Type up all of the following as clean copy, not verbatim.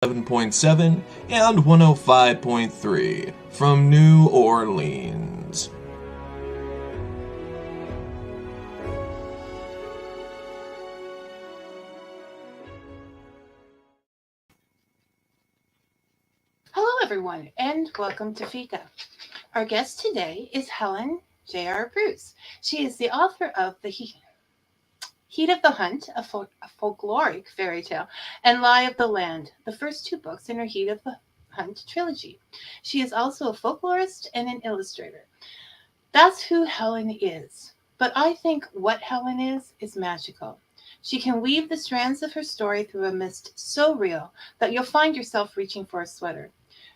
7.7 and 105.3 from New Orleans. Hello everyone and welcome to Fika. Our guest today is Helen JR Bruce. She is the author of The Heat of the Hunt, a folkloric fairy tale, and Lie of the Land, the first two books in her Heat of the Hunt trilogy. She is also a folklorist and an illustrator. That's who Helen is. But I think what Helen is magical. She can weave the strands of her story through a mist so real that you'll find yourself reaching for a sweater.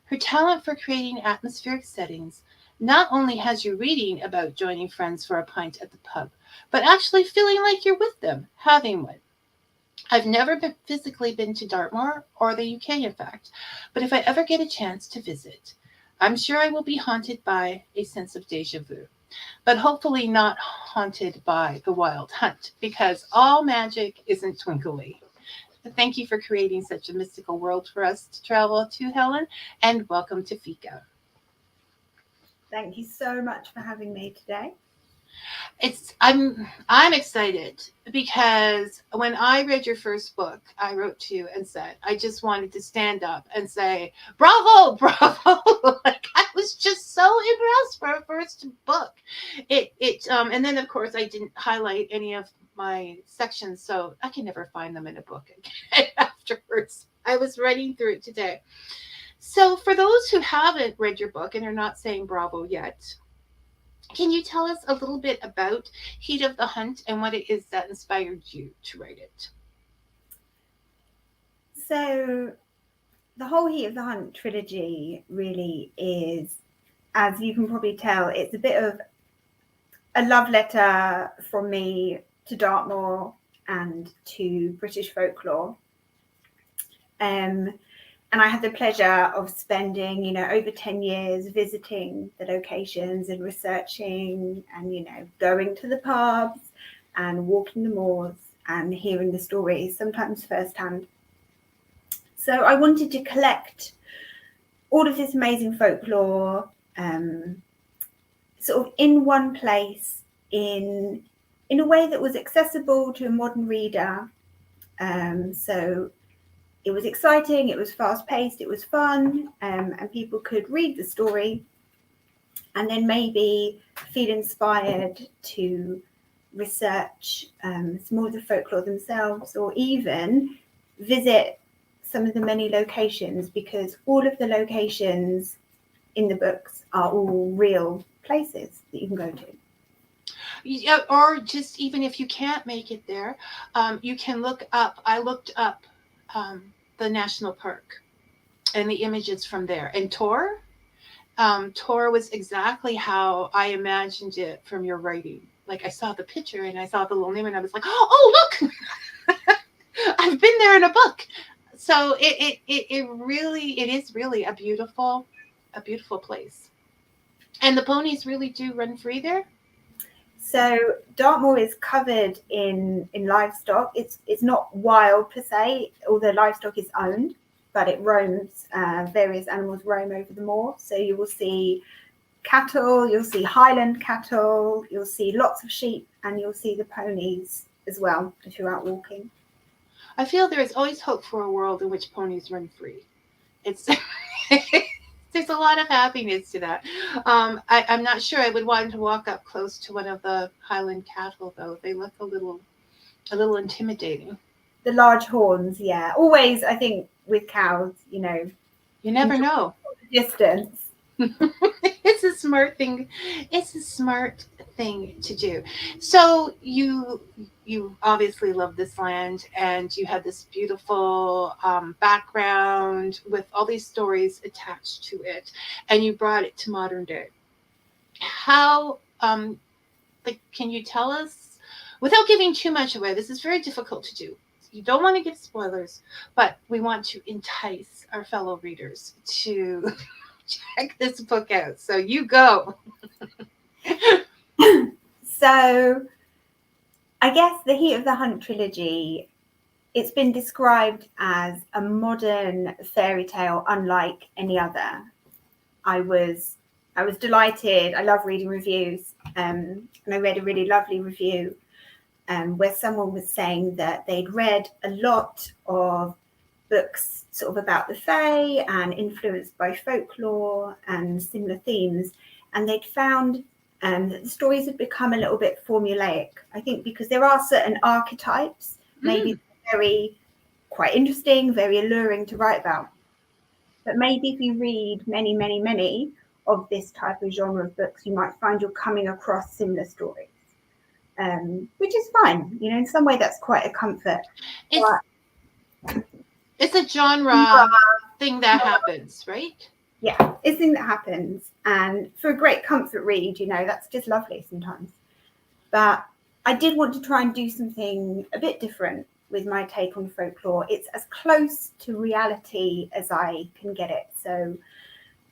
Her talent for creating atmospheric settings not only has you reading about joining friends for a pint at the pub, but actually feeling like you're with them, having one. I've never physically been to Dartmoor or the UK, in fact, but if I ever get a chance to visit, I'm sure I will be haunted by a sense of deja vu, but hopefully not haunted by the wild hunt, because all magic isn't twinkly. Thank you for creating such a mystical world for us to travel to, Helen, and welcome to Fika. Thank you so much for having me today. I'm excited because when I read your first book, I wrote to you and said I just wanted to stand up and say bravo, bravo. Like I was just so impressed for a first book. And then of course I didn't highlight any of my sections, so I can never find them in a book again afterwards. I was reading through it today. So for those who haven't read your book and are not saying bravo yet, can you tell us a little bit about Heat of the Hunt and what it is that inspired you to write it? So the whole Heat of the Hunt trilogy really is, as you can probably tell, it's a bit of a love letter from me to Dartmoor and to British folklore. And I had the pleasure of spending, over 10 years visiting the locations and researching and, going to the pubs and walking the moors and hearing the stories, sometimes firsthand. So I wanted to collect all of this amazing folklore sort of in one place in a way that was accessible to a modern reader. So it was exciting, it was fast-paced, it was fun, and people could read the story and then maybe feel inspired to research some more of the folklore themselves, or even visit some of the many locations, because all of the locations in the books are all real places that you can go to. Yeah, or just even if you can't make it there, you can look up. I looked up the national park and the images from there. And Tor was exactly how I imagined it from your writing. Like I saw the picture and I saw the little name and I was like, oh look, I've been there in a book. So it is really a beautiful place. And the ponies really do run free there. So Dartmoor is covered in livestock. It's not wild per se, although livestock is owned, but it roams. Various animals roam over the moor. So you will see cattle, you'll see Highland cattle, you'll see lots of sheep, and you'll see the ponies as well if you're out walking. I feel there is always hope for a world in which ponies run free. It's there's a lot of happiness to that. I'm not sure I would want to walk up close to one of the Highland cattle, though. They look a little intimidating. The large horns, yeah. Always, I think, with cows, you never know. Distance. It's a smart thing. It's a smart thing to do. So you obviously love this land, and you have this beautiful background with all these stories attached to it, and you brought it to modern day. How can you tell us, without giving too much away? This is very difficult to do. You don't want to give spoilers, but we want to entice our fellow readers to check this book out. So you go. So I guess the Heat of the Hunt trilogy it's been described as a modern fairy tale unlike any other. I was delighted. I love reading reviews, and I read a really lovely review where someone was saying that they'd read a lot of books sort of about the Fae and influenced by folklore and similar themes, and they'd found that the stories had become a little bit formulaic. I think because there are certain archetypes, maybe very quite interesting, very alluring to write about. But maybe if you read many, many, many of this type of genre of books, you might find you're coming across similar stories, which is fine. You know, in some way, that's quite a comfort. It's a genre thing that happens, right? Yeah, it's a thing that happens. And for a great comfort read, you know, that's just lovely sometimes. But I did want to try and do something a bit different with my take on folklore. It's as close to reality as I can get it. So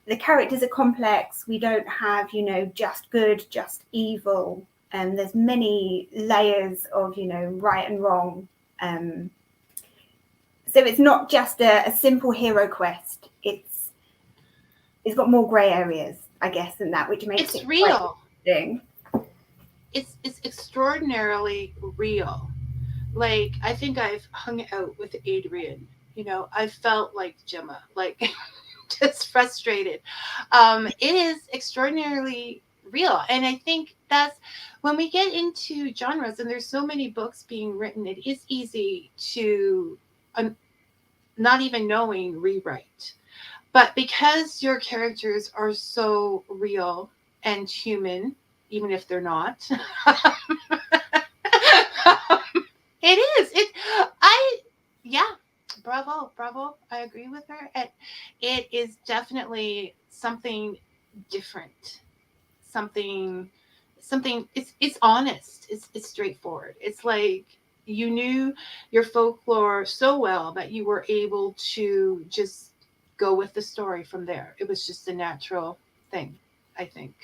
the characters are complex. We don't have, you know, just good, just evil. And there's many layers of, you know, right and wrong. So it's not just a simple hero quest. It's got more grey areas, I guess, than that, which makes it real. Quite it's extraordinarily real. Like, I think I've hung out with Adrian. You know, I felt like Gemma, like just frustrated. It is extraordinarily real. And I think that's when we get into genres and there's so many books being written, it is easy to not even knowing rewrite. But because your characters are so real and human, even if they're not, it is. Bravo. I agree with her. It is definitely something different. Something. It's honest. It's straightforward. It's like you knew your folklore so well that you were able to just go with the story from there. It was just a natural thing, I think.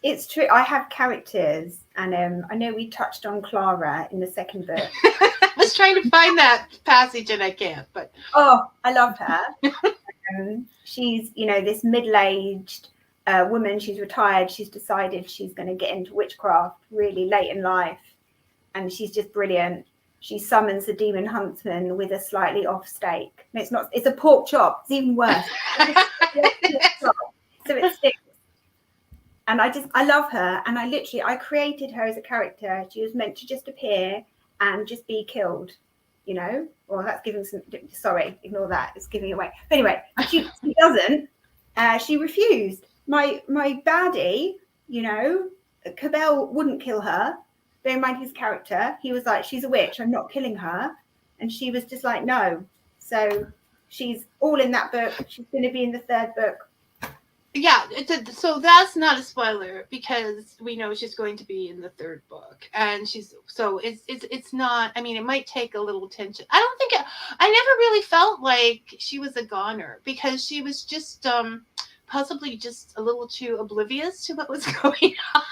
It's true. I have characters, and I know we touched on Clara in the second book. I was trying to find that passage and I can't, but I loved her. She's, you know, this middle-aged woman. She's retired. She's decided she's going to get into witchcraft really late in life, and she's just brilliant. She summons the demon huntsman with a slightly off steak. No, it's not. It's a pork chop. It's even worse. So it sticks. And I love her. And I created her as a character. She was meant to just appear and just be killed, you know? Well, that's giving sorry, ignore that. It's giving away. But anyway, she doesn't. She refused. My baddie, you know, Cabell wouldn't kill her. Bear in mind his character. He was like, she's a witch. I'm not killing her. And she was just like, no. So she's all in that book. She's going to be in the third book. Yeah, so that's not a spoiler because we know she's going to be in the third book, and it's not. I mean, it might take a little attention. I don't think I never really felt like she was a goner because she was just possibly just a little too oblivious to what was going on.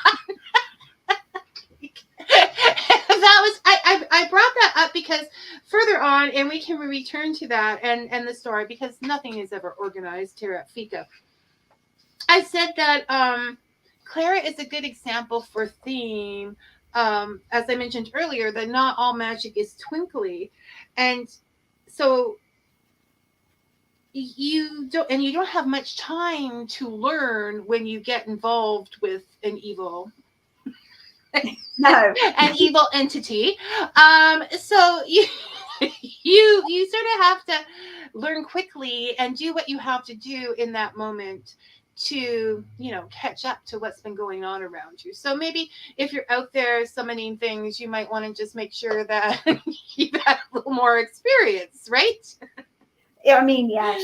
I brought that up because further on, and we can return to that and the story because nothing is ever organized here at Fika. I said that Clara is a good example for theme, as I mentioned earlier, that not all magic is twinkly, and so you don't have much time to learn when you get involved with an evil entity. So you sort of have to learn quickly and do what you have to do in that moment to, you know, catch up to what's been going on around you. So maybe if you're out there summoning things, you might want to just make sure that you've had a little more experience, right? Yeah, I mean, yeah,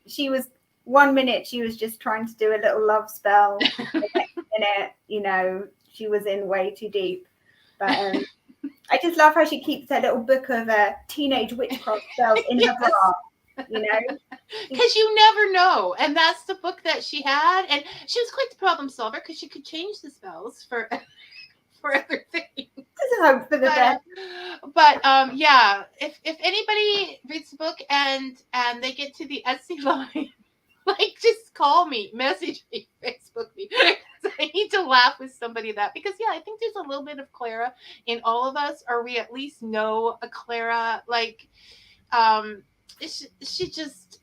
she was 1 minute she was just trying to do a little love spell. The next minute, you know, she was in way too deep. But I just love how she keeps her little book of teenage witchcraft spells in her bra. You know, because you never know, and that's the book that she had, and she was quite the problem solver because she could change the spells for for other things. Just hope for the best. But yeah, if anybody reads the book and they get to the Etsy line, like just call me, message me, Facebook me. I need to laugh with somebody that, because yeah, I think there's a little bit of Clara in all of us, or we at least know a Clara. Like, she just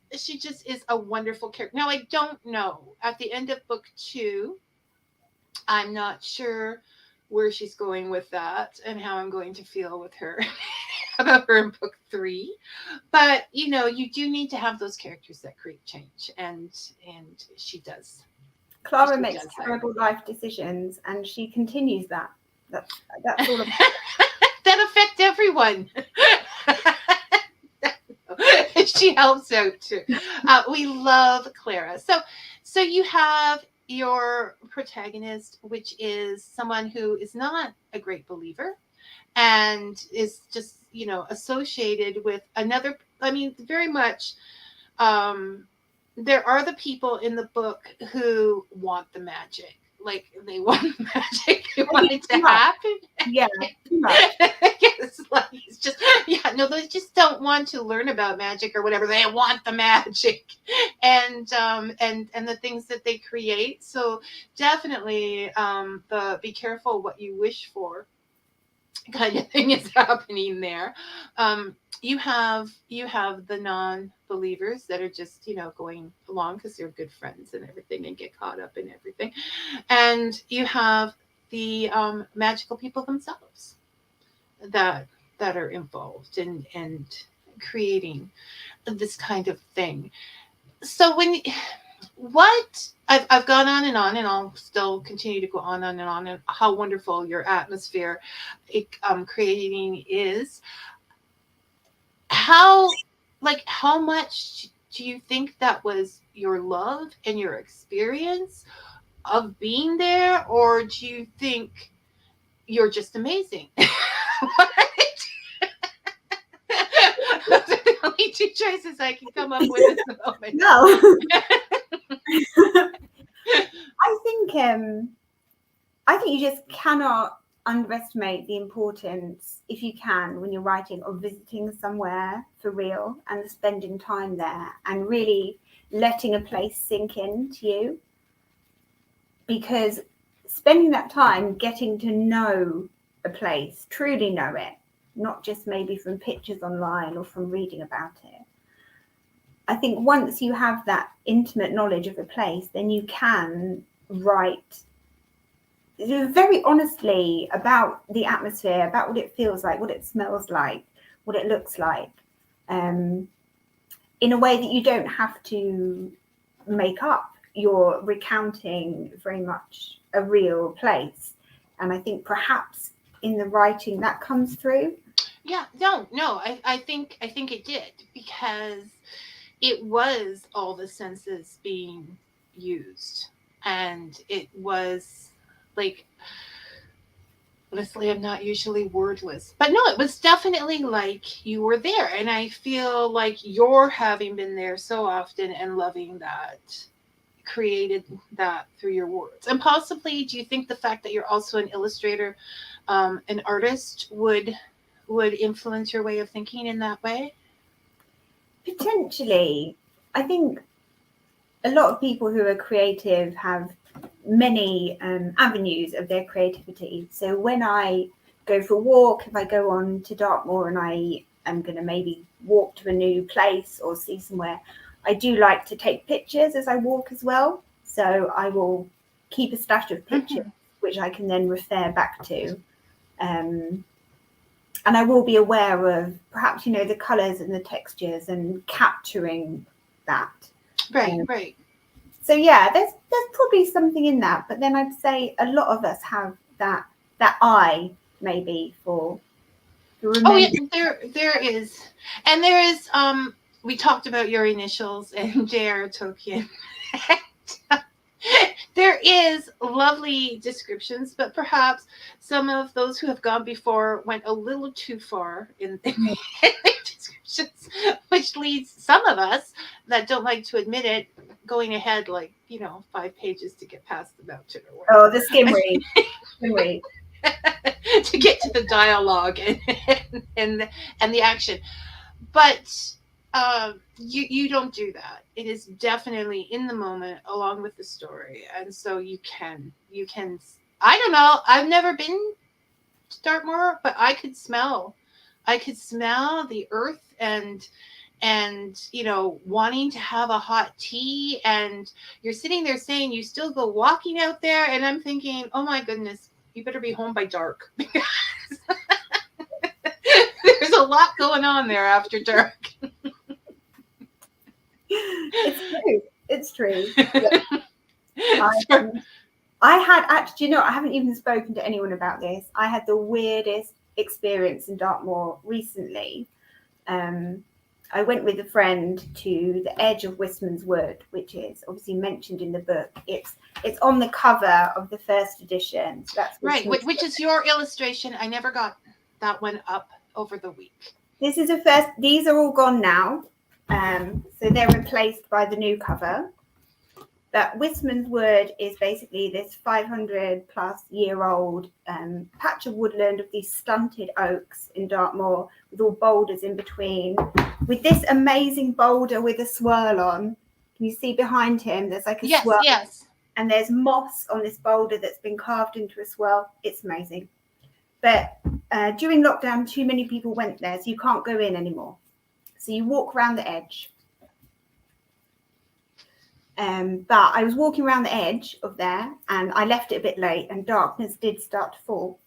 is a wonderful character. Now I don't know at the end of book 2. I'm not sure where she's going with that and how I'm going to feel with her about her in book 3. But you know, you do need to have those characters that create change, and she does. Clara makes terrible life decisions, and she continues that. That's all about that affect everyone. She helps out too. We love Clara. So you have your protagonist, which is someone who is not a great believer and is just, you know, associated with another. I mean, very much there are the people in the book who want the magic. Like, they want magic. They want it to happen. Yeah. It's like, it's just, yeah, no, they just don't want to learn about magic or whatever. They want the magic and the things that they create. So definitely the be careful what you wish for kind of thing is happening there. You have the non-believers that are just, you know, going along because they're good friends and everything and get caught up in everything. And you have the magical people themselves that are involved in creating this kind of thing. So what I've gone on, and I'll still continue to go on and how wonderful your atmosphere creating is. How much do you think that was your love and your experience of being there, or do you think you're just amazing? Those are the only two choices I can come up with at the moment. No. I think you just cannot underestimate the importance, if you can, when you're writing, of visiting somewhere for real and spending time there and really letting a place sink into you. Because spending that time getting to know a place, truly know it, not just maybe from pictures online or from reading about it. I think once you have that intimate knowledge of a place, then you can write very honestly about the atmosphere, about what it feels like, what it smells like, what it looks like, in a way that you don't have to make up. You're recounting very much a real place. And I think perhaps in the writing that comes through. Yeah, no, I think it did, because it was all the senses being used, and it was like, honestly, I'm not usually wordless, but no, it was definitely like you were there, and I feel like you're having been there so often and loving that created that through your words. And possibly, do you think the fact that you're also an illustrator, an artist, would influence your way of thinking in that way? Potentially. I think a lot of people who are creative have many avenues of their creativity. So when I go for a walk, if I go on to Dartmoor and I am going to maybe walk to a new place or see somewhere, I do like to take pictures as I walk as well. So I will keep a stash of pictures, which I can then refer back to. And I will be aware of perhaps, you know, the colours and the textures and capturing that. Right. So yeah, there's probably something in that. But then I'd say a lot of us have that eye maybe for remembering. Oh yeah, there is. And there is we talked about your initials and JR Tolkien. There is lovely descriptions, but perhaps some of those who have gone before went a little too far in their descriptions, which leads some of us that don't like to admit it going ahead 5 pages to get past the mountain or whatever. Oh, the skim read. to get to the dialogue and the action. But you don't do that. It is definitely in the moment along with the story, and so you can. I don't know. I've never been to Dartmoor, but I could smell the earth and wanting to have a hot tea, and you're sitting there saying you still go walking out there, and I'm thinking, oh my goodness, you better be home by dark because there's a lot going on there after dark. It's true. I had actually, I haven't even spoken to anyone about this. I had the weirdest experience in Dartmoor recently. I went with a friend to the edge of Wistman's Wood, which is obviously mentioned in the book. It's on the cover of the first edition. So that's right, which is your illustration. I never got that one up over the week. This is a first. These are all gone now. So they're replaced by the new cover. But Wistman's Wood is basically this 500 plus year old patch of woodland of these stunted oaks in Dartmoor with all boulders in between, with this amazing boulder with a swirl on. Can you see behind him? There's like a swirl. Yes. And there's moss on this boulder that's been carved into a swirl. It's amazing. But during lockdown, too many people went there, so you can't go in anymore. So you walk around the edge. But I was walking around the edge of there, and I left it a bit late, and darkness did start to fall.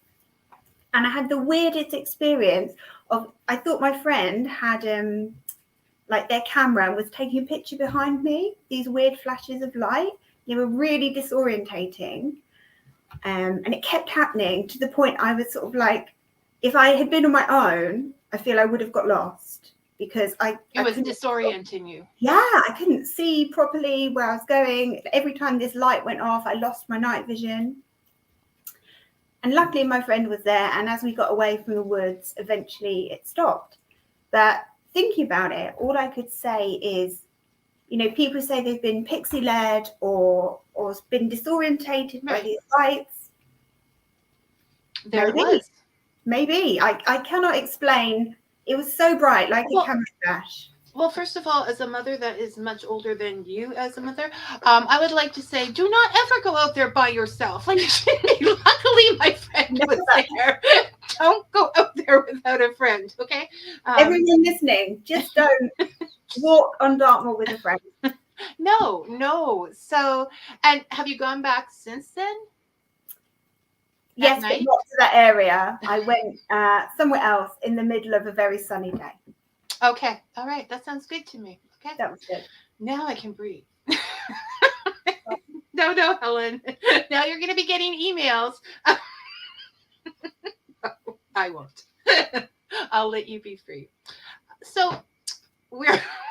And I had the weirdest experience of, I thought my friend had like their camera and was taking a picture behind me, these weird flashes of light. They were really disorientating. And it kept happening to the point I was sort of like, if I had been on my own, I feel I would have got lost. Because it was disorienting you. Yeah, I couldn't see properly where I was going. Every time this light went off, I lost my night vision. And luckily my friend was there, and as we got away from the woods, eventually it stopped. But thinking about it, all I could say is, people say they've been pixie-led or been disorientated by these lights. There it was. Maybe. I cannot explain. It was so bright, like a camera flash. Well, first of all, as a mother that is much older than you as a mother, I would like to say, do not ever go out there by yourself. Like, luckily, my friend was there. Don't go out there without a friend, okay? Everyone listening, just don't walk on Dartmoor with a friend. No. So, and have you gone back since then? Yes, but not to that area. I went somewhere else in the middle of a very sunny day. Okay. All right. That sounds good to me. Okay. That was good. Now I can breathe. No, Helen. Now you're going to be getting emails. No, I won't. I'll let you be free. So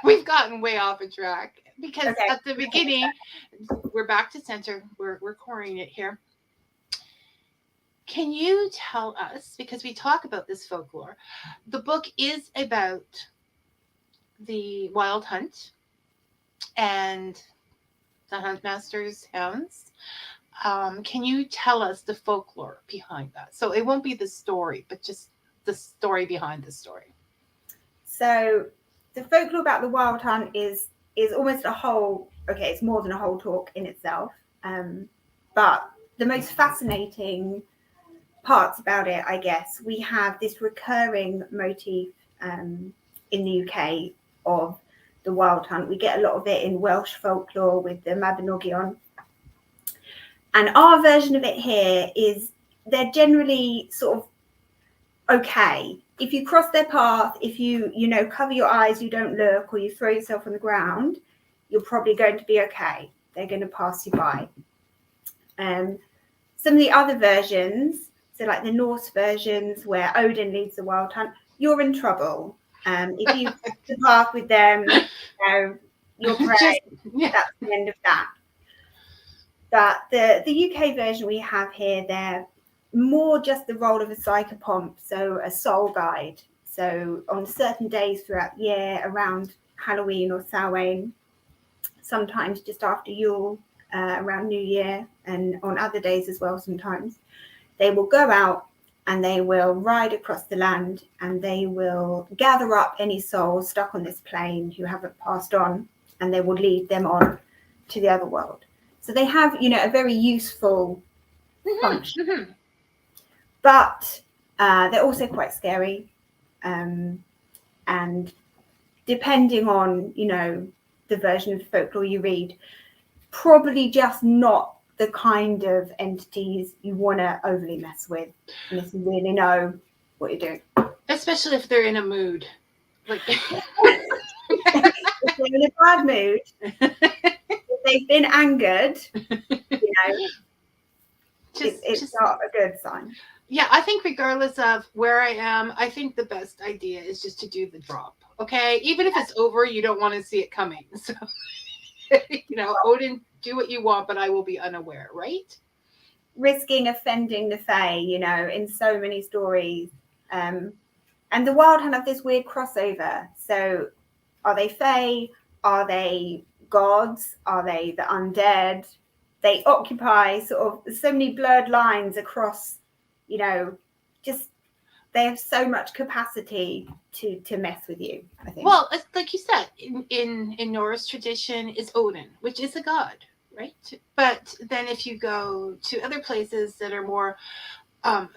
we've gotten way off a track because at the beginning, we're back to center. We're coring it here. Can you tell us, because we talk about this folklore, the book is about the wild hunt and the huntmaster's hounds. Can you tell us the folklore behind that? So it won't be the story, but just the story behind the story. So the folklore about the wild hunt is almost a whole, it's more than a whole talk in itself. But the most fascinating parts about it, I guess, we have this recurring motif in the UK of the wild hunt. We get a lot of it in Welsh folklore with the Mabinogion. And our version of it here is they're generally sort of okay. If you cross their path, if you cover your eyes, you don't look, or you throw yourself on the ground, you're probably going to be okay. They're going to pass you by. Some of the other versions, so like the Norse versions where Odin leads the wild hunt, you're in trouble. If you cross the path with them, you're prey. That's the end of that. But the UK version we have here, they're more just the role of a psychopomp, so a soul guide. So on certain days throughout the year, around Halloween or Samhain, sometimes just after Yule, around New Year, and on other days as well sometimes, they will go out and they will ride across the land, and they will gather up any souls stuck on this plane who haven't passed on, and they will lead them on to the other world. So they have, a very useful function. Mm-hmm. But they're also quite scary. And depending on, the version of folklore you read, probably just not the kind of entities you want to overly mess with unless you really know what you're doing. Especially if they're in a mood. Like if they're in a bad mood, if they've been angered, it's not a good sign. Yeah, I think regardless of where I am, I think the best idea is just to do the drop. Okay, even if it's over, you don't want to see it coming. So, Odin, do what you want, but I will be unaware, right? Risking offending the Fae, in so many stories. And the Wild Hunt have this weird crossover. So, are they Fae? Are they gods? Are they the undead? They occupy sort of so many blurred lines across, just they have so much capacity to mess with you, I think. Well, like you said, in Norse tradition is Odin, which is a god, right? But then if you go to other places that are more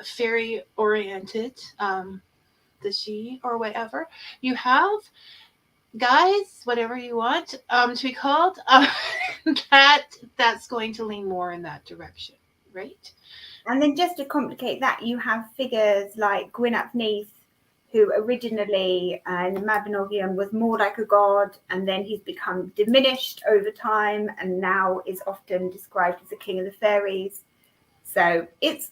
fairy oriented, the She or whatever, you have guys, whatever you want to be called, that's going to lean more in that direction, right? And then just to complicate that, you have figures like Gwyn ap Neith, who originally in the Mabinogion was more like a god, and then he's become diminished over time, and now is often described as the king of the fairies. So it's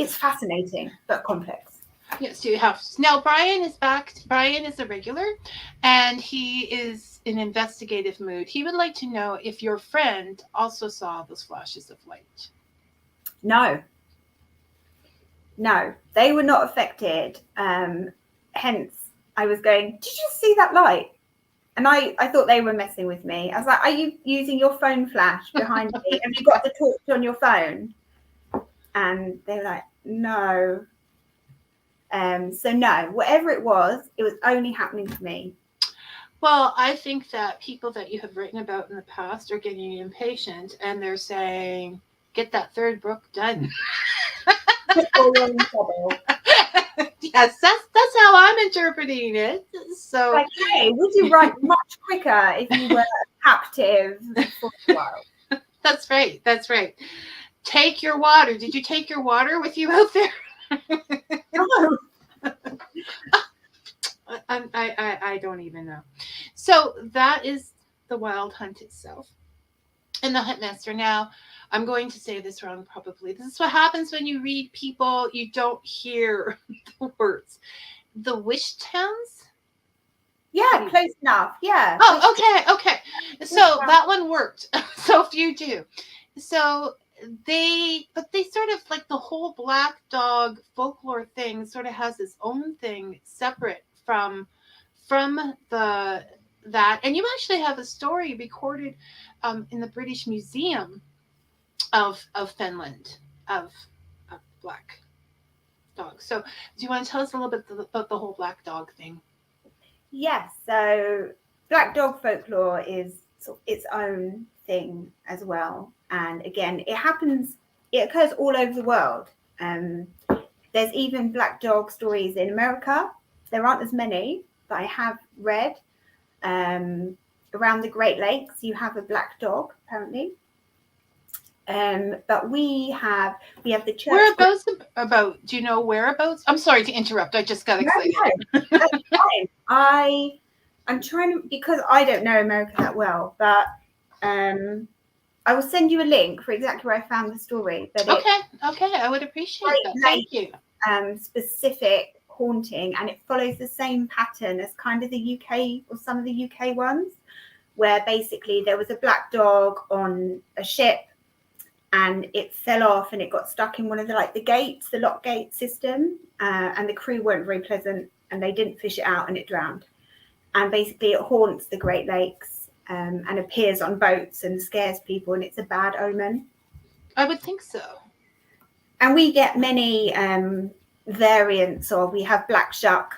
fascinating but complex. Yes, you have. Now Brian is back. Brian is a regular, and he is in investigative mood. He would like to know if your friend also saw those flashes of light. No, they were not affected. Hence, I was going, did you see that light? And I thought they were messing with me. I was like, are you using your phone flash behind me? Have you got the torch on your phone? And they were like, no. So no, whatever it was only happening to me. Well, I think that people that you have written about in the past are getting impatient, and they're saying, get that third book done. Yes, that's how I'm interpreting it. So, like, hey, would you write much quicker if you were captive for a while? That's right. Take your water. Did you take your water with you out there? No. I don't even know. So that is the Wild Hunt itself. And the Huntmaster. Now, I'm going to say this wrong probably. This is what happens when you read people, you don't hear the words. The Wisht Hounds? Yeah, close enough. Yeah. Oh, okay. So that one worked. So few do. So they sort of like the whole black dog folklore thing sort of has its own thing separate from that. And you actually have a story recorded in the British Museum of Fenland of black dogs. So do you want to tell us a little bit about the whole black dog thing? Yes. So black dog folklore is its own thing as well. And again, it occurs all over the world. There's even black dog stories in America. There aren't as many, but I have read around the Great Lakes, you have a black dog, apparently. But we have the church. Whereabouts about? Do you know whereabouts? I'm sorry to interrupt. I just got excited. No, that's fine. I'm trying to, because I don't know America that well, but I will send you a link for exactly where I found the story. But okay, I would appreciate that. Thank you. Specific haunting, and it follows the same pattern as kind of the UK or some of the UK ones, where basically there was a black dog on a ship and it fell off and it got stuck in one of the gates, the lock gate system, and the crew weren't very pleasant and they didn't fish it out and it drowned. And basically it haunts the Great Lakes and appears on boats and scares people, and it's a bad omen. I would think so. And we get many variants of, we have Black Shuck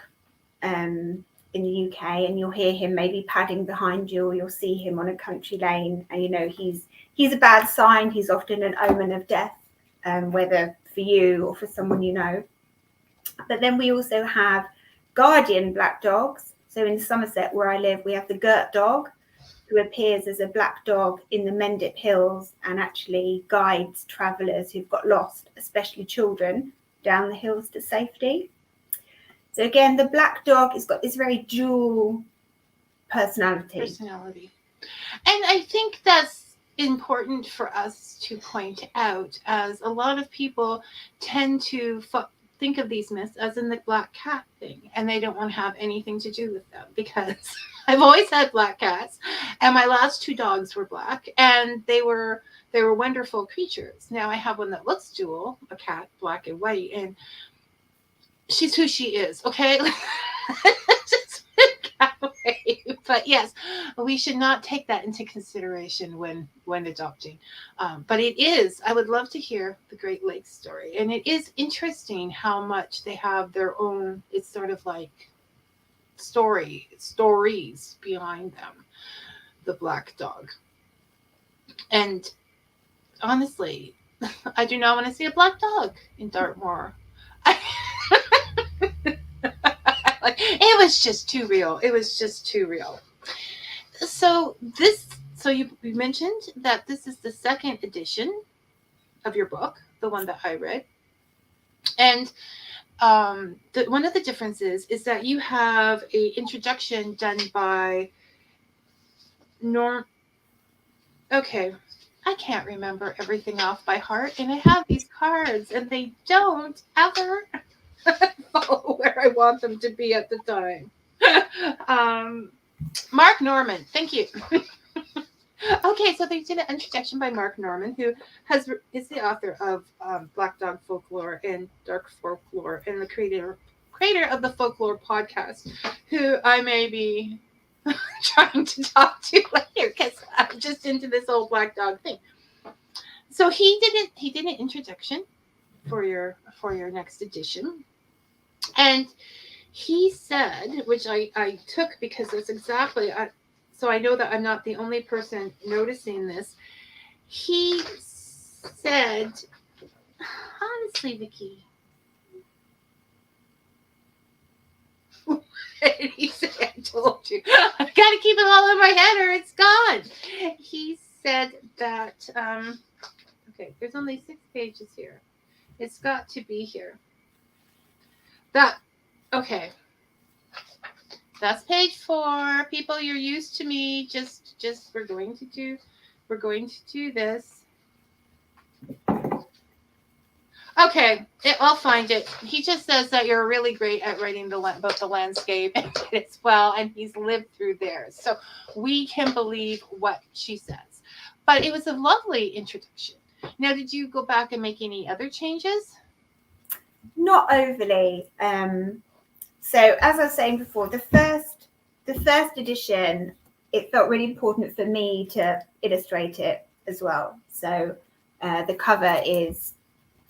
in the UK, and you'll hear him maybe padding behind you, or you'll see him on a country lane, and you know he's a bad sign. He's often an omen of death, whether for you or for someone you know. But then we also have guardian black dogs. So in Somerset, where I live, we have the Girt dog, who appears as a black dog in the Mendip Hills and actually guides travellers who've got lost, especially children, down the hills to safety. So again, the black dog has got this very dual personality. And I think that's important for us to point out, as a lot of people tend to think of these myths as in the black cat thing, and they don't want to have anything to do with them, because I've always had black cats, and my last 2 dogs were black, and they were wonderful creatures. Now I have one that looks dual, a cat, black and white, and she's who she is, okay? Just but yes, we should not take that into consideration when adopting. But it is, I would love to hear the Great Lakes story. And it is interesting how much they have their own, it's sort of like stories behind them, the black dog. And honestly, I do not want to see a black dog in Dartmoor. It was just too real. It was just too real. So you mentioned that this is the 2nd edition of your book, the one that I read. And one of the differences is that you have a introduction done by Okay, I can't remember everything off by heart, and I have these cards, and they don't ever follow where I want them to be at the time. Mark Norman, thank you. Okay, so they did an introduction by Mark Norman, who is the author of Black Dog Folklore and Dark Folklore, and the creator of the Folklore podcast, who I may be trying to talk to later, because I'm just into this whole black dog thing. So he did an introduction for your next edition, and he said, which I took because it's exactly, so I know that I'm not the only person noticing this. He said, honestly, Vicky, he said, I told you, I've got to keep it all in my head or it's gone. He said that, okay, there's only 6 pages here. It's got to be here. Okay. That's page 4. People, you're used to me. Just we're going to do this. Okay, I'll find it. He just says that you're really great at writing about the landscape as well, and he's lived through there. So we can believe what she says. But it was a lovely introduction. Now, did you go back and make any other changes? Not overly. So as I was saying before, the first edition, it felt really important for me to illustrate it as well. So the cover is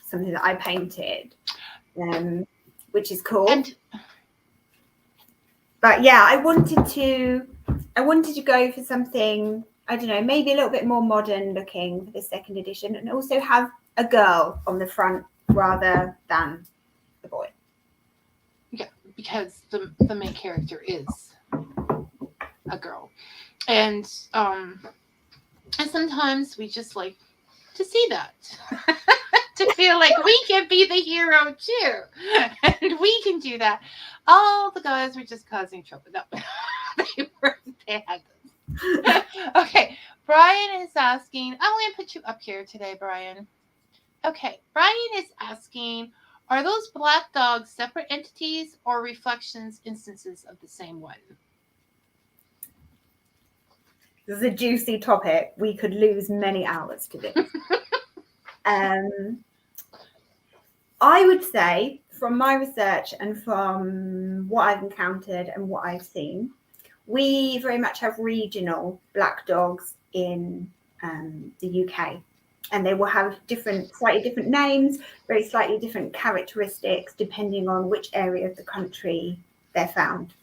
something that I painted, which is cool. But yeah, I wanted to go for something, I don't know, maybe a little bit more modern looking for the 2nd edition, and also have a girl on the front rather than the boy. Yeah, because the main character is a girl, and sometimes we just like to see that. To feel like we can be the hero too, and we can do that. All the guys were just causing trouble. No, they had this. Okay, Brian is asking. I'm going to put you up here today, Brian. Okay, Brian is asking, are those black dogs separate entities or reflections, instances of the same one? This is a juicy topic. We could lose many hours to this. I would say, from my research and from what I've encountered and what I've seen, we very much have regional black dogs in the UK. and they will have slightly different names, very slightly different characteristics, depending on which area of the country they're found.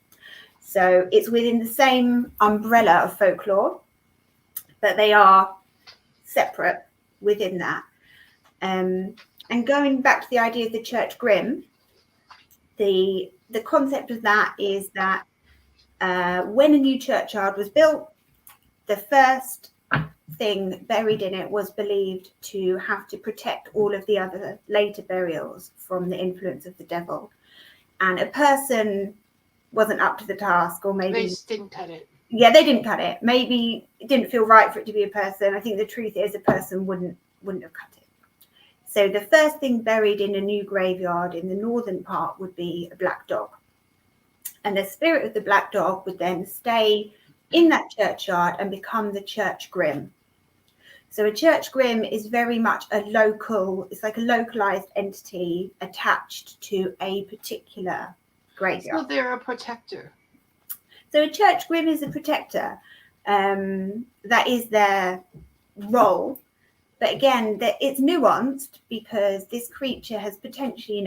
So it's within the same umbrella of folklore, but they are separate within that. And going back to the idea of the church grim, the concept of that is that when a new churchyard was built, the first thing buried in it was believed to have to protect all of the other later burials from the influence of the devil. And a person wasn't up to the task, or maybe they just didn't cut it. Yeah, they didn't cut it. Maybe it didn't feel right for it to be a person. I think the truth is a person wouldn't have cut it. So the first thing buried in a new graveyard in the northern part would be a black dog. And the spirit of the black dog would then stay in that churchyard and become the church grim. So a church grim is very much it's like a localized entity attached to a particular graveyard. So they're a protector. So a church grim is a protector. That is their role. But again, it's nuanced because this creature has potentially,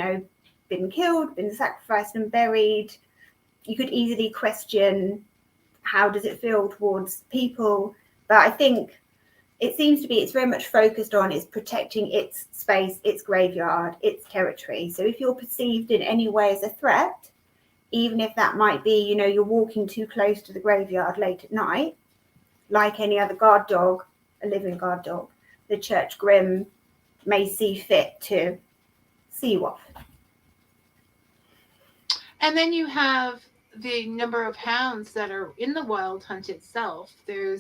been killed, been sacrificed and buried. You could easily question, how does it feel towards people? But I think it seems to be, it's very much focused on it's protecting its space, its graveyard, its territory. So if you're perceived in any way as a threat, even if that might be, you're walking too close to the graveyard late at night, like any other guard dog, a living guard dog, the church grim may see fit to see you off. And then you have the number of hounds that are in the wild hunt itself. There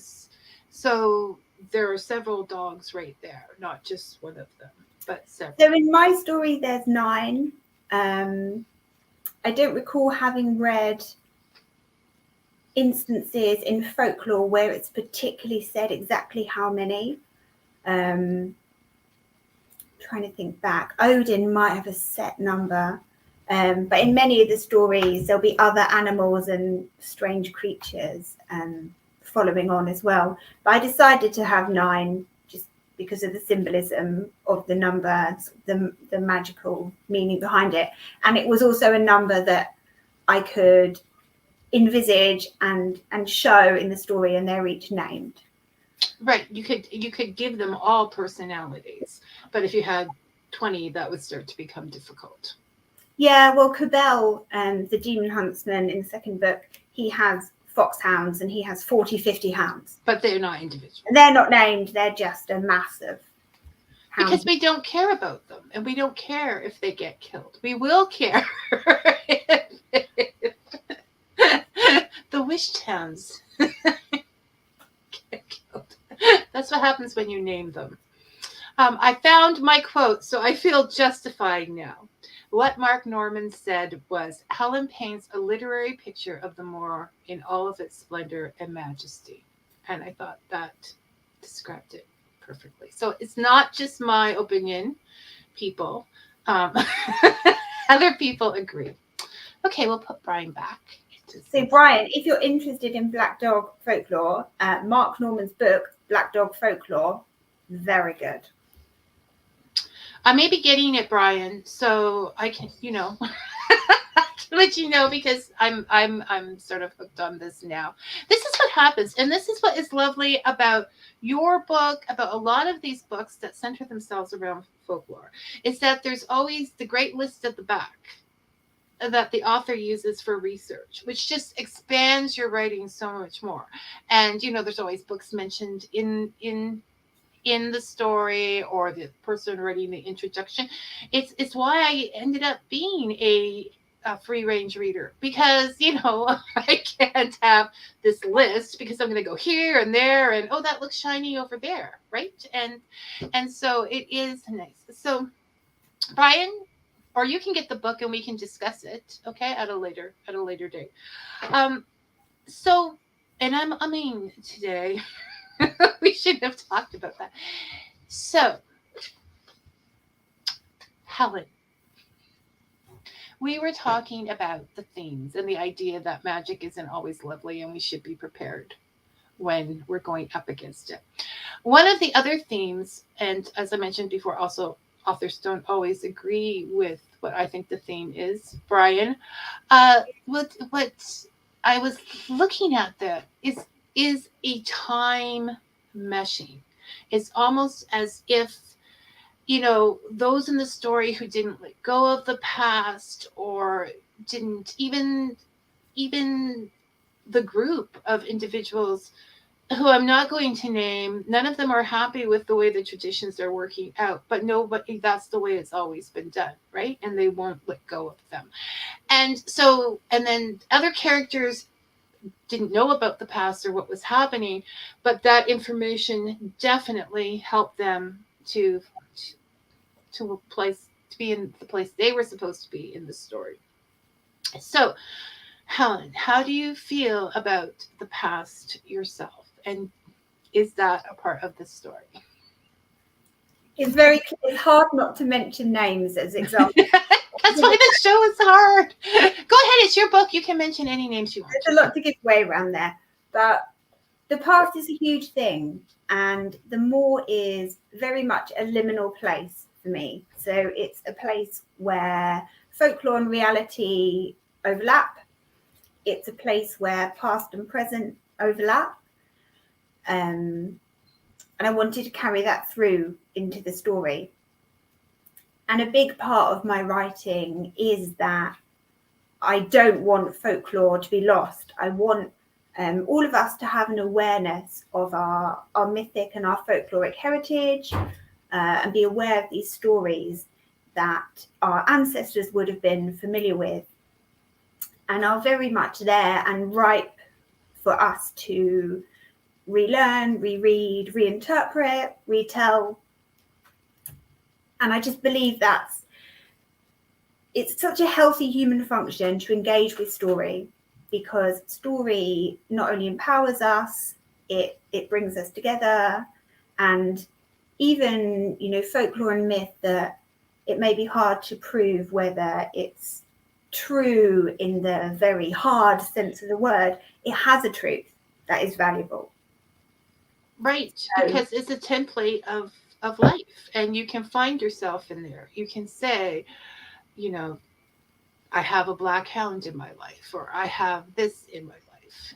are several dogs right there, not just one of them, but several. So in my story, there's 9. I don't recall having read instances in folklore where it's particularly said exactly how many. Trying to think back. Odin might have a set number, but in many of the stories there'll be other animals and strange creatures following on as well. But I decided to have 9 just because of the symbolism of the number, the magical meaning behind it. And it was also a number that I could envisage and show in the story, and they're each named. Right. You could give them all personalities, but if you had 20, that would start to become difficult. Yeah, well, Cabell, the demon huntsman in the second book, he has foxhounds and he has 40-50 hounds. But they're not individual. They're not named. They're just a mass of hounds. Because we don't care about them, and we don't care if they get killed. We will care the Wisht Hounds get killed. That's what happens when you name them. I found my quote, so I feel justified now. What Mark Norman said was, Helen paints a literary picture of the moor in all of its splendor and majesty. And I thought that described it perfectly. So it's not just my opinion, people. Other people agree. Okay, we'll put Brian back. So Brian, if you're interested in Black Dog folklore, Mark Norman's book, Black Dog Folklore, very good. I may be getting it, Brian, so I can, let you know, because I'm sort of hooked on this now. This is what happens, and this is what is lovely about your book, about a lot of these books that center themselves around folklore, is that there's always the great list at the back that the author uses for research, which just expands your writing so much more. And there's always books mentioned in the story, or the person writing the introduction. It's why I ended up being a free range reader, because I can't have this list, because I'm going to go here and there and that looks shiny over there, right? And so it is nice. So Brian, or you can get the book and we can discuss it, okay, at a later date. So, and I'm umming today. We shouldn't have talked about that. So, Helen, we were talking about the themes and the idea that magic isn't always lovely and we should be prepared. when we're going up against it. One of the other themes, and as I mentioned before, also authors don't always agree with what I think the theme is, Brian. What I was looking at there is a time meshing. It's almost as if, those in the story who didn't let go of the past, or didn't even the group of individuals who I'm not going to name, none of them are happy with the way the traditions are working out, but nobody, that's the way it's always been done, right? And they won't let go of them. And then other characters didn't know about the past or what was happening, but that information definitely helped them to be in the place they were supposed to be in the story. So, Helen, how do you feel about the past yourself? And is that a part of the story? It's hard not to mention names as examples. That's why the show is hard. Go ahead, it's your book. You can mention any names you want. There's a lot to give away around there. But the past is a huge thing. And the moor is very much a liminal place for me. So it's a place where folklore and reality overlap. It's a place where past and present overlap. And I wanted to carry that through into the story. And a big part of my writing is that I don't want folklore to be lost. I want all of us to have an awareness of our mythic and our folkloric heritage, and be aware of these stories that our ancestors would have been familiar with and are very much there and ripe for us to relearn, reread, reinterpret, retell. And I just believe it's such a healthy human function to engage with story, because story not only empowers us, it brings us together. And even, folklore and myth, that it may be hard to prove whether it's true in the very hard sense of the word, it has a truth that is valuable. Right, because it's a template of life, and you can find yourself in there. You can say, I have a black hound in my life, or I have this in my life,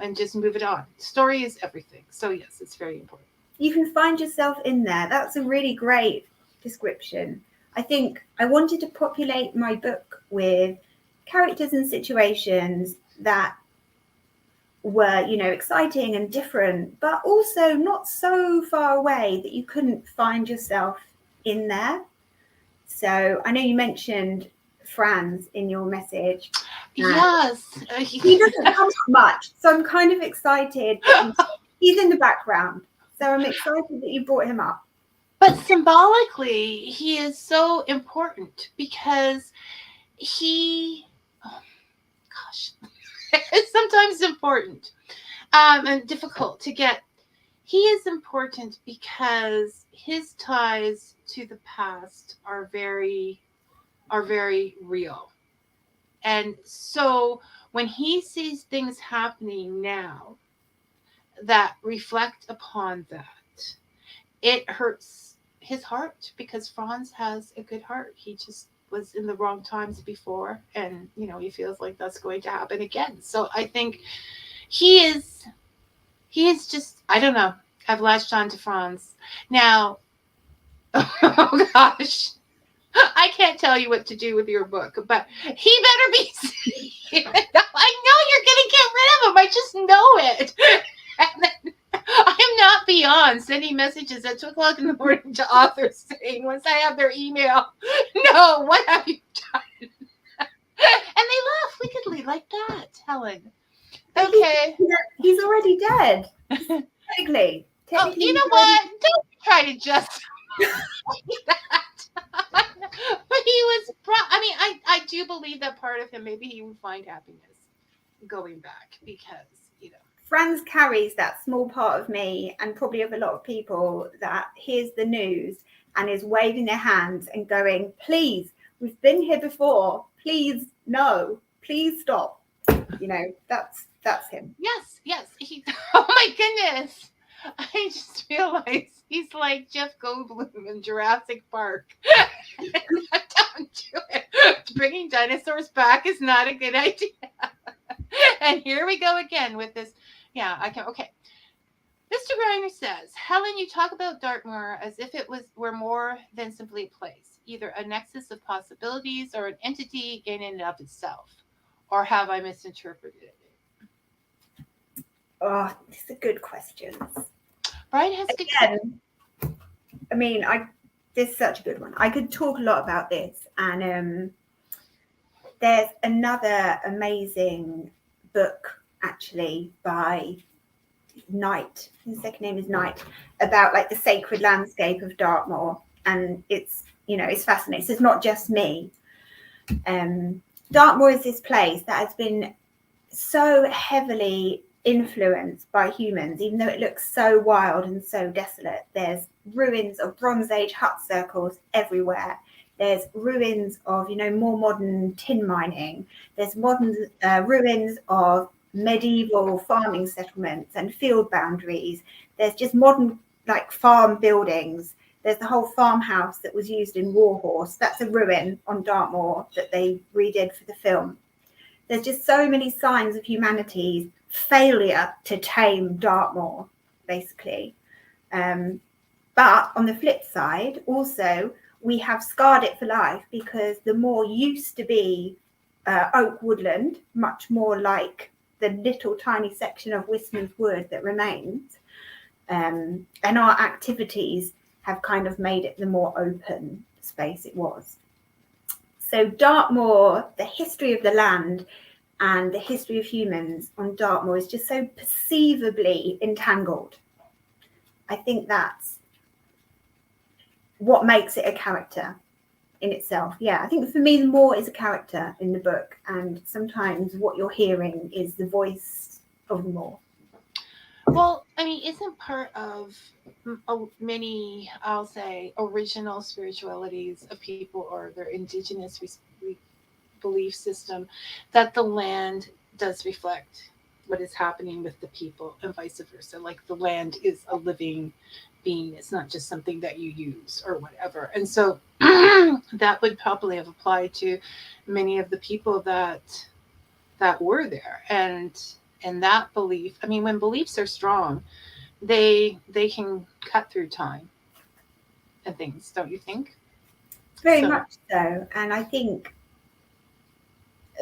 and just move it on. Story is everything. So yes, it's very important. You can find yourself in there. That's a really great description. I think I wanted to populate my book with characters and situations that were, exciting and different, but also not so far away that you couldn't find yourself in there. So I know you mentioned Franz in your message. Yes. He doesn't come up much, so I'm kind of excited. He's in the background, so I'm excited that you brought him up. But symbolically, he is so important because it's sometimes important and difficult to get. He is important because his ties to the past are very real. And so when he sees things happening now that reflect upon that, it hurts his heart, because Franz has a good heart. He just was in the wrong times before, and he feels like that's going to happen again. So I think he is just, I don't know, I've latched on to Franz now. Oh gosh, I can't tell you what to do with your book, but he better be I know you're gonna get rid of him, I just know it. And then I'm not beyond sending messages at 2:00 in the morning to authors saying, once I have their email, no, what have you done? And they laugh wickedly like that, Helen. Okay. He's already dead. Technically. Oh, you know what? Don't try to just that. But he was, I do believe that part of him, maybe he would find happiness going back, because, Franz carries that small part of me, and probably of a lot of people, that hears the news and is waving their hands and going, please, we've been here before. Please, no, please stop. That's That's him. Yes. He. Oh my goodness! I just realized he's like Jeff Goldblum in Jurassic Park. Don't do it. Bringing dinosaurs back is not a good idea. And here we go again with this. Yeah, I can. Okay. Mr. Griner says, Helen, you talk about Dartmoor as if it were more than simply a place, either a nexus of possibilities or an entity in and of itself. Or have I misinterpreted it? Oh, these are good questions. Brian has good questions. I mean, this is such a good one. I could talk a lot about this, and there's another amazing book actually by Knight. His second name is Knight, about like the sacred landscape of Dartmoor, and it's fascinating. So it's not just me. Dartmoor is this place that has been so heavily influenced by humans, even though it looks so wild and so desolate. There's ruins of Bronze Age hut circles everywhere. There's ruins of, more modern tin mining. There's modern ruins of medieval farming settlements and field boundaries. There's just modern like farm buildings. There's the whole farmhouse that was used in Warhorse. That's a ruin on Dartmoor that they redid for the film. There's just so many signs of humanity's failure to tame Dartmoor, basically. But on the flip side, also, we have scarred it for life, because the Moor used to be oak woodland, much more like the little tiny section of Wistman's Wood that remains. And our activities have kind of made it the more open space it was. So Dartmoor, the history of the land and the history of humans on Dartmoor is just so perceivably entangled. I think that's what makes it a character in itself. Yeah, I think for me, the Moor is a character in the book, and sometimes what you're hearing is the voice of the Moor. Well, I mean, isn't part of many, I'll say, original spiritualities of people or their indigenous belief system that the land does reflect what is happening with the people and vice versa? Like the land is a living being. It's not just something that you use or whatever. And so that would probably have applied to many of the people that were there. And that belief, I mean, when beliefs are strong, they can cut through time and things, don't you think? Very much so. And I think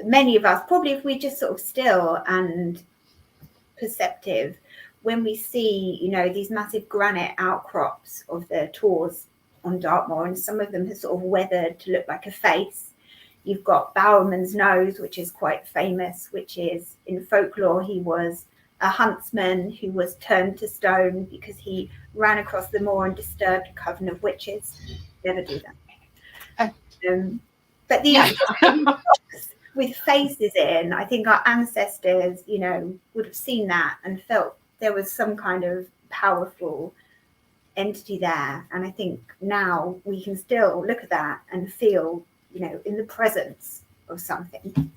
many of us, probably if we're just sort of still and perceptive, when we see, these massive granite outcrops of the tors on Dartmoor, and some of them have sort of weathered to look like a face. You've got Bowerman's Nose, which is quite famous, which is in folklore, he was a huntsman who was turned to stone because he ran across the moor and disturbed a coven of witches. Never do that. But these with faces in, I think our ancestors, would have seen that and felt there was some kind of powerful entity there. And I think now we can still look at that and feel, in the presence of something.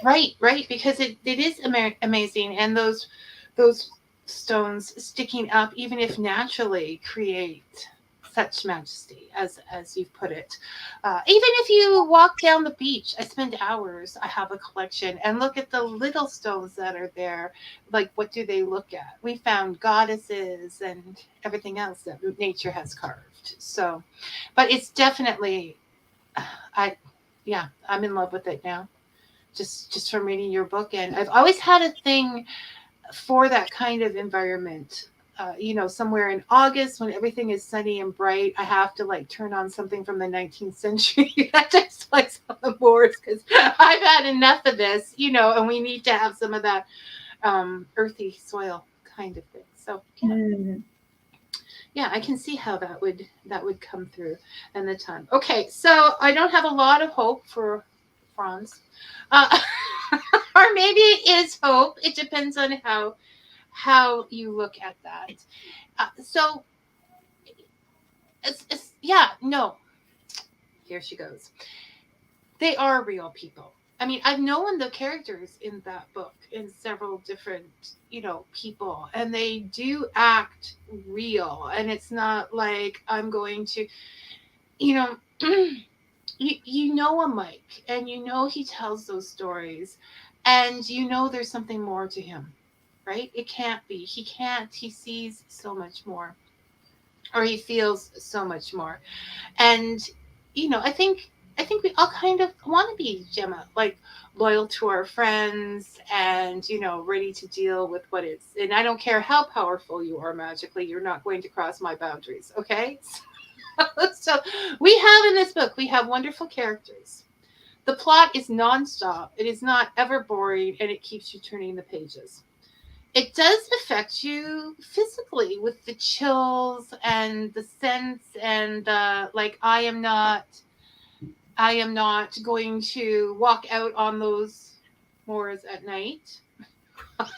Right, because it is amazing. And those stones sticking up, even if naturally, create such majesty, as you've put it. Even if you walk down the beach, I spend hours, I have a collection, and look at the little stones that are there. Like, what do they look at? We found goddesses and everything else that nature has carved. So, but it's definitely, I'm in love with it now. Just from reading your book. And I've always had a thing for that kind of environment. Somewhere in August when everything is sunny and bright, I have to like turn on something from the 19th century that takes place on the moors, because I've had enough of this, and we need to have some of that earthy soil kind of thing. So yeah, I can see how that would come through in the time. Okay, so I don't have a lot of hope for Franz. Or maybe it is hope. It depends on how you look at that. So here she goes. They are real people. I mean, I've known the characters in that book in several different, people, and they do act real. And it's not like I'm going to, you know, you know a Mike, and he tells those stories, and there's something more to him, right? It can't be. He can't. He sees so much more, or he feels so much more. And I think we all kind of want to be, Gemma, like loyal to our friends, and ready to deal with what is. And I don't care how powerful you are magically, you're not going to cross my boundaries, okay? So we have in this book, we have wonderful characters. The plot is nonstop. It is not ever boring, and it keeps you turning the pages. It does affect you physically with the chills and the sense, and like I am not going to walk out on those moors at night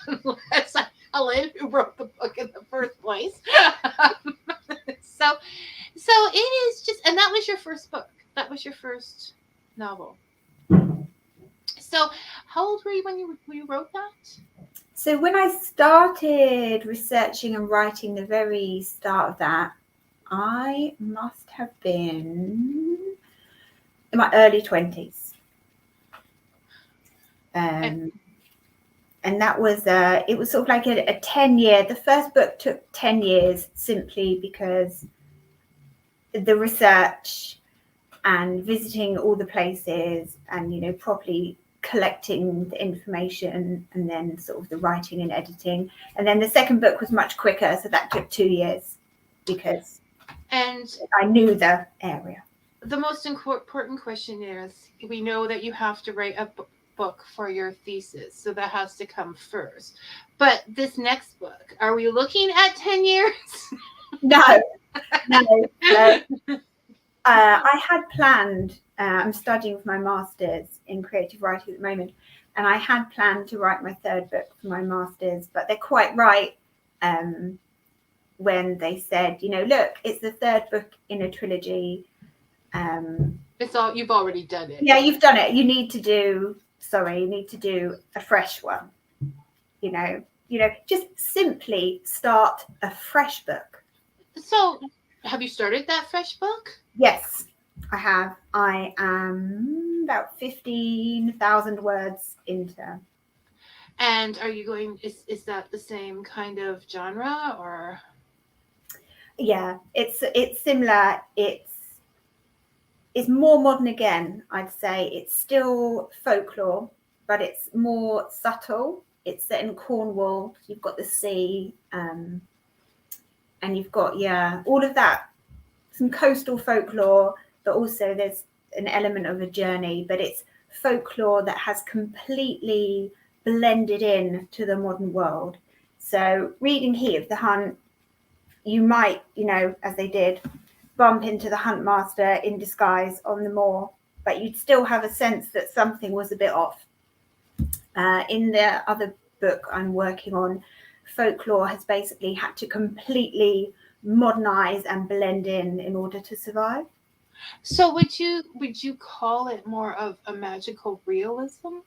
unless I'm Helen, who wrote the book in the first place. so it is just, and that was your first book. That was your first novel. So how old were you when you wrote that? So when I started researching and writing the very start of that, I must have been in my early 20s. And that was, it was sort of like a 10-year, the first book took 10 years simply because the research and visiting all the places and, properly collecting the information, and then sort of the writing and editing. And then the second book was much quicker. So that took 2 years because I knew the area. The most important question is, we know that you have to write a book for your thesis, so that has to come first. But this next book, are we looking at 10 years? No. I had planned, I'm studying for my master's in creative writing at the moment, and I had planned to write my third book for my master's, but they're quite right when they said, look, it's the third book in a trilogy. It's all, you've already done it. Yeah, you've done it. You need to do a fresh one. Just simply start a fresh book. So have you started that fresh book? Yes, I have. I am about 15,000 words into. And are you going, is that the same kind of genre, or? Yeah, it's similar. It's more modern again, I'd say. It's still folklore, but it's more subtle. It's set in Cornwall. You've got the sea, and you've got, all of that. Some coastal folklore, but also there's an element of a journey, but it's folklore that has completely blended in to the modern world. So reading Heat of the Hunt, you might, as they did, bump into the hunt master in disguise on the moor, but you'd still have a sense that something was a bit off. In the other book I'm working on, folklore has basically had to completely modernize and blend in order to survive. So would you call it more of a magical realism?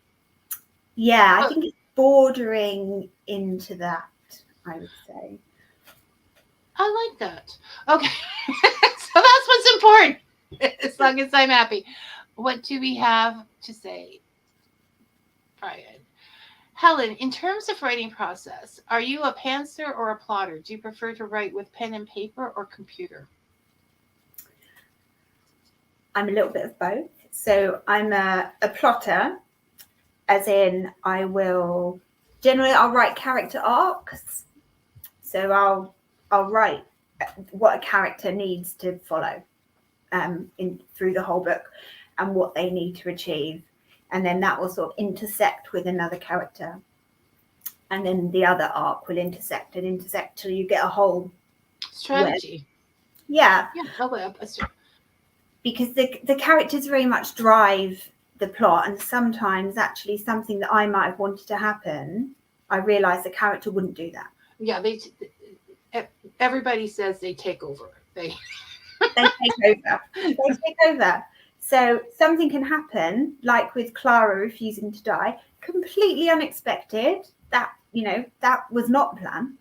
Yeah, I think it's bordering into that, I would say. I like that. Okay. So that's what's important. As long as I'm happy. What do we have to say, Brian? Helen, in terms of writing process, are you a pantser or a plotter? Do you prefer to write with pen and paper or computer? I'm a little bit of both. So I'm a plotter, as in I'll write character arcs. So I'll write what a character needs to follow through the whole book and what they need to achieve. And then that will sort of intersect with another character. And then the other arc will intersect till you get a whole strategy. Web. Yeah. Because the characters very much drive the plot, and sometimes actually something that I might have wanted to happen, I realise the character wouldn't do that. Yeah, everybody says they take over. They take over. So something can happen, like with Clara refusing to die, completely unexpected. That, that was not planned.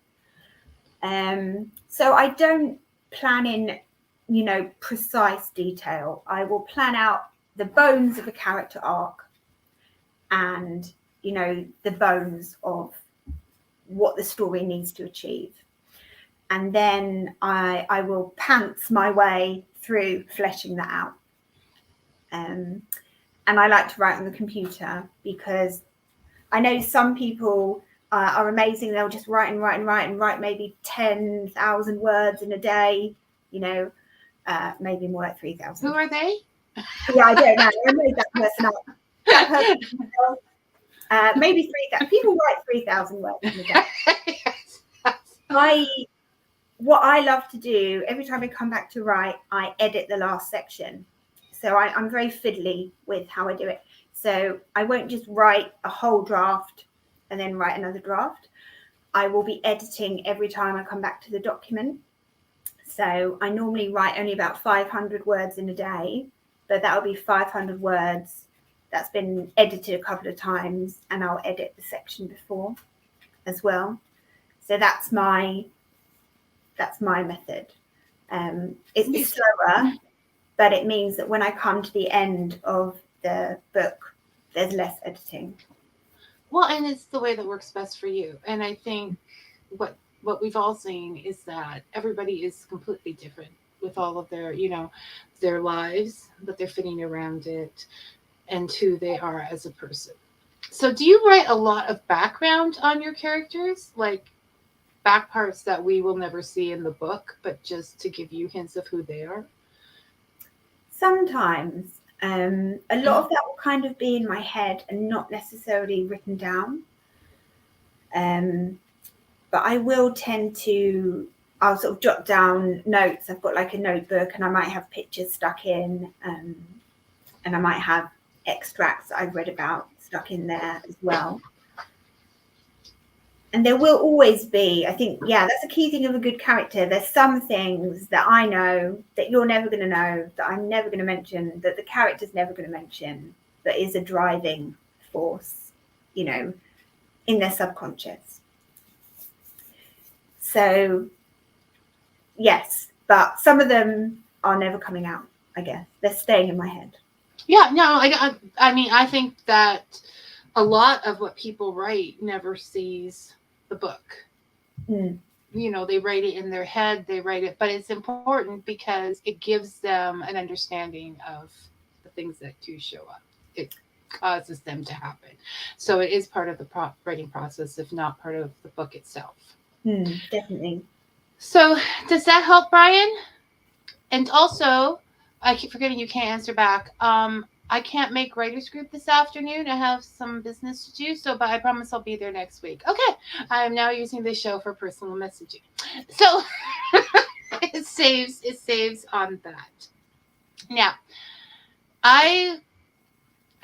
So I don't plan in, precise detail. I will plan out the bones of a character arc and, the bones of what the story needs to achieve. And then I will pants my way through fleshing that out. And I like to write on the computer because I know some people are amazing. They'll just write and write maybe 10,000 words in a day, maybe more like 3,000. Who are they? Yeah, I don't know. I made that person up. That person, maybe 3,000. People write 3,000 words in a day. What I love to do, every time I come back to write, I edit the last section. So I'm very fiddly with how I do it. So I won't just write a whole draft and then write another draft. I will be editing every time I come back to the document. So I normally write only about 500 words in a day, but that will be 500 words that's been edited a couple of times, and I'll edit the section before as well. So that's my method. It's slower, but it means that when I come to the end of the book, there's less editing. Well, and it's the way that works best for you. And I think what we've all seen is that everybody is completely different with all of their, their lives, but they're fitting around it and who they are as a person. So do you write a lot of background on your characters? Like back parts that we will never see in the book, but just to give you hints of who they are? Sometimes. A lot of that will kind of be in my head and not necessarily written down. But I will I'll sort of jot down notes. I've got like a notebook and I might have pictures stuck in, and I might have extracts that I've read about stuck in there as well. And there will always be, I think, that's a key thing of a good character. There's some things that I know that you're never going to know, that I'm never going to mention, that the character's never going to mention, that is a driving force, in their subconscious. So, yes, but some of them are never coming out, I guess. They're staying in my head. Yeah, no, I mean, I think that a lot of what people write never sees the book. They write it in their head, they write it, but it's important because it gives them an understanding of the things that do show up. It causes them to happen. So it is part of the writing process, if not part of the book itself. Definitely. So does that help, Brian? And also, I keep forgetting you can't answer back. I can't make writers group this afternoon. I have some business to do, but I promise I'll be there next week. Okay. I am now using this show for personal messaging. So it saves on that. Now, I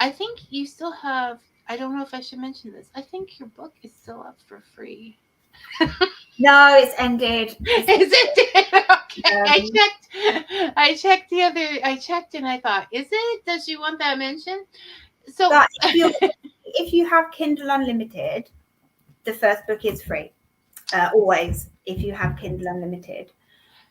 think you still have, I don't know if I should mention this. I think your book is still up for free. No, it's ended. Is it? Okay. I checked and I thought, is it? Does she want that mentioned? So but if you have Kindle Unlimited, the first book is free. Always, if you have Kindle Unlimited.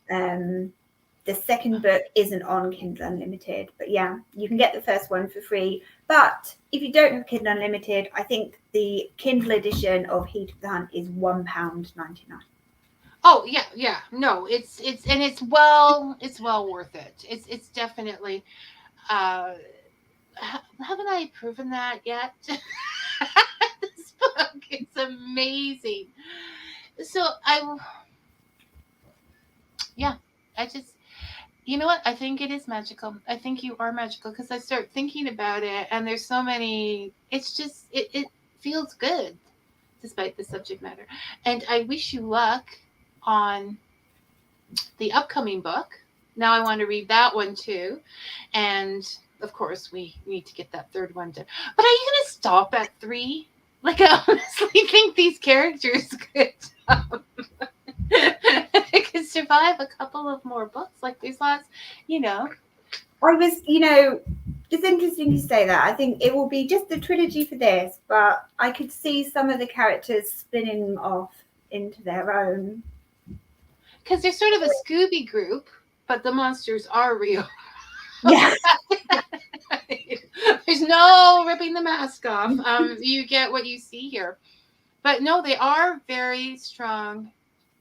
The second book isn't on Kindle Unlimited, but yeah, you can get the first one for free. But if you don't have Kindle Unlimited, I think the Kindle edition of Heat of the Hunt is £1.99. Oh yeah. No, it's well worth it. It's definitely. Haven't I proven that yet? This book, it's amazing. So I just. You know what? I think it is magical. I think you are magical because I start thinking about it and there's so many, it's just, it feels good despite the subject matter. And I wish you luck on the upcoming book. Now I want to read that one too. And of course we need to get that third one done. But are you going to stop at 3? Like I honestly think these characters could survive a couple of more books. Like these lots, I was, It's interesting you say that. I think it will be just the trilogy for this, but I could see some of the characters spinning off into their own. Because they're sort of a Scooby group, but the monsters are real. Yeah. There's no ripping the mask off. You get what you see here. But no, they are very strong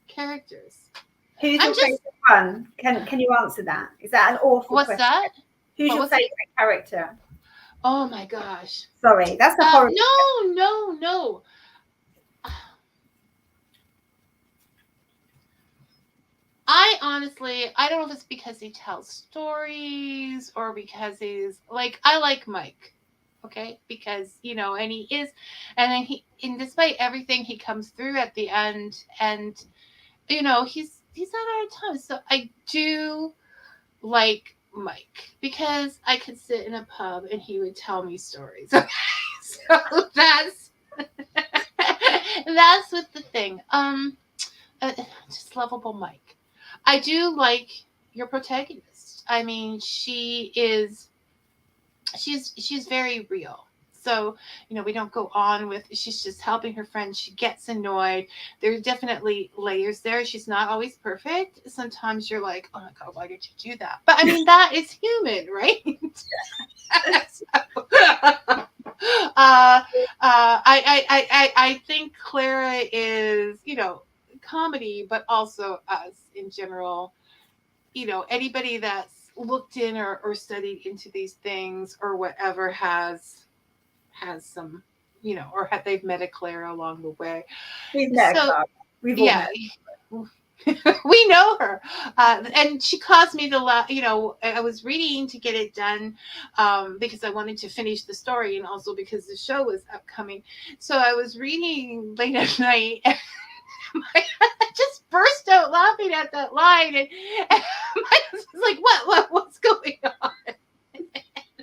characters. Who's your favorite one? Can you answer that? Is that an awful What's question? that? Who's your favorite character? Oh my gosh. Sorry, that's a horrible. No. I honestly, I don't know if it's because he tells stories or because he's like, I like Mike. Okay, because and he is, and then and despite everything, he comes through at the end, and he's not out of time. So I do like Mike because I could sit in a pub and he would tell me stories. Okay, so that's what the thing. Just lovable Mike. I do like your protagonist. I mean, she's very real. So, we don't go on with, she's just helping her friend. She gets annoyed. There's definitely layers there. She's not always perfect. Sometimes you're like, oh my God, why did you do that? But I mean, that is human, right? I think Clara is, comedy, but also us in general. Anybody that's looked in or studied into these things or whatever has some, or they've met a Clara along the way. We've met Clara. We've all met. We know her, and she caused me to laugh. I was reading to get it done because I wanted to finish the story, and also because the show was upcoming. So I was reading late at night. And I just burst out laughing at that line, and my husband's like, "What's going on?"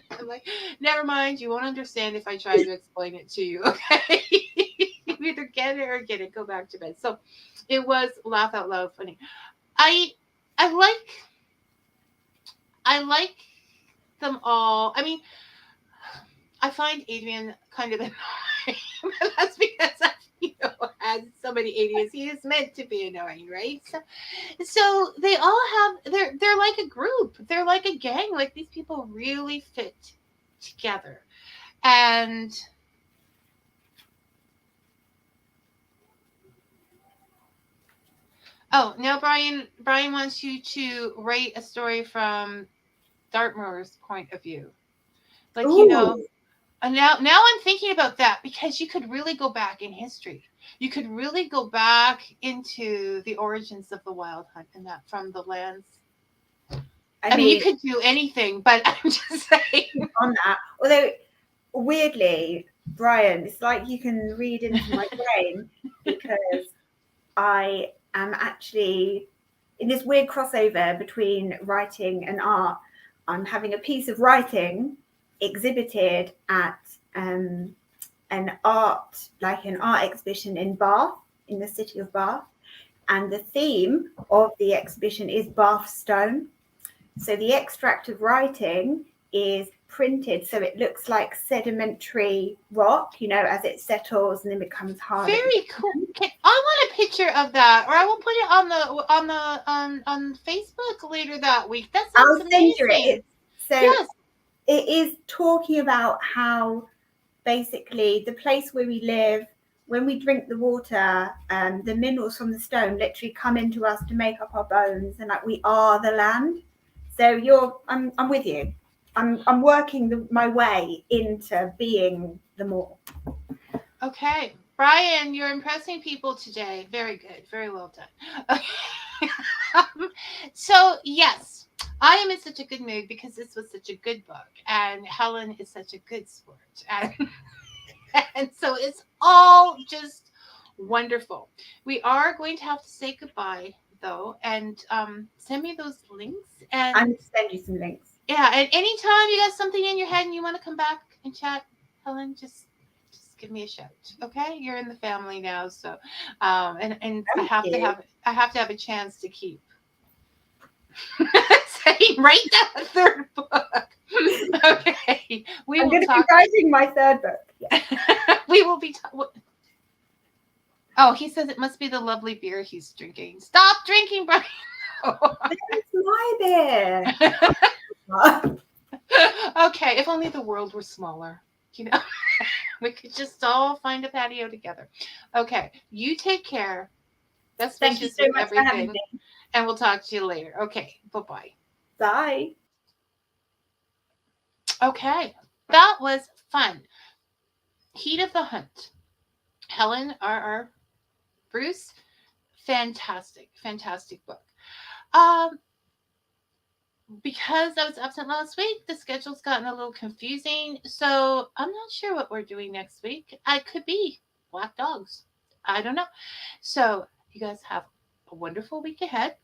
I'm like, "Never mind. You won't understand if I try to explain it to you. Okay, you either get it or get it. Go back to bed." So it was laugh out loud funny. I like them all. I mean, I find Adrian kind of annoying. That's because has so many idiots. He is meant to be annoying, right? So they all have, they're like a group. They're like a gang. Like, these people really fit together. And now Brian wants you to write a story from Dartmoor's point of view. Like, Ooh. And now I'm thinking about that, because you could really go back in history. You could really go back into the origins of the wild hunt and that from the lands. I mean, you could do anything, but I'm just saying on that. Although, weirdly, Brian, it's like you can read into my brain, because I am actually in this weird crossover between writing and art. I'm having a piece of writing exhibited at an art exhibition in Bath, in the city of Bath, and the theme of the exhibition is Bath stone. So the extract of writing is printed so it looks like sedimentary rock, as it settles and then becomes hard. Very cool. I want a picture of that, or I will put it on Facebook later that week. That sounds amazing. Send you it. Yes. It is talking about how basically the place where we live, when we drink the water, the minerals from the stone literally come into us to make up our bones, and like we are the land. So I'm with you. I'm working my way into being the more. Okay, Brian, you're impressing people today. Very good, very well done. So yes, I am in such a good mood because this was such a good book, and Helen is such a good sport, and so it's all just wonderful. We are going to have to say goodbye though, and send me those links, and I'm going to send you some links. Yeah, and anytime you got something in your head and you want to come back and chat, Helen, just give me a shout. Okay, you're in the family now, so and I have to have a chance to keep. Write down the third book. Okay. I'm going to be writing my third book. Yeah. We will be. Oh, he says it must be the lovely beer he's drinking. Stop drinking, Brian. That's my beer. Okay, if only the world were smaller. You know, we could just all find a patio together. Okay, you take care. Best Thank you wishes so with much for having everything. me. And we'll talk to you later. Okay, bye-bye. Bye. Okay, that was fun. Heat of the Hunt. Helen JR Bruce. Fantastic, fantastic book. Because I was absent last week, the schedule's gotten a little confusing. So I'm not sure what we're doing next week. I could be Black Dogs. I don't know. So you guys have a wonderful week ahead.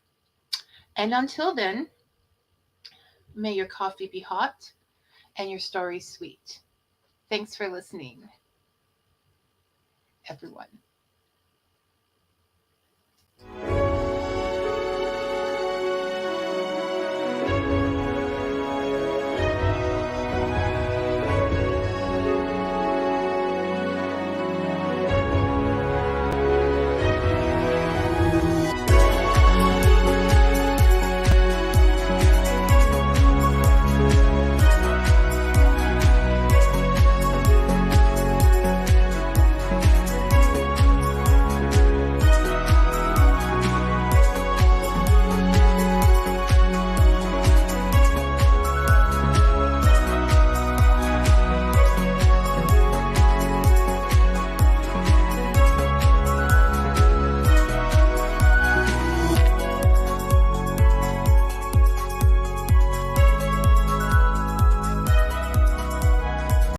And until then, may your coffee be hot and your story sweet. Thanks for listening, everyone.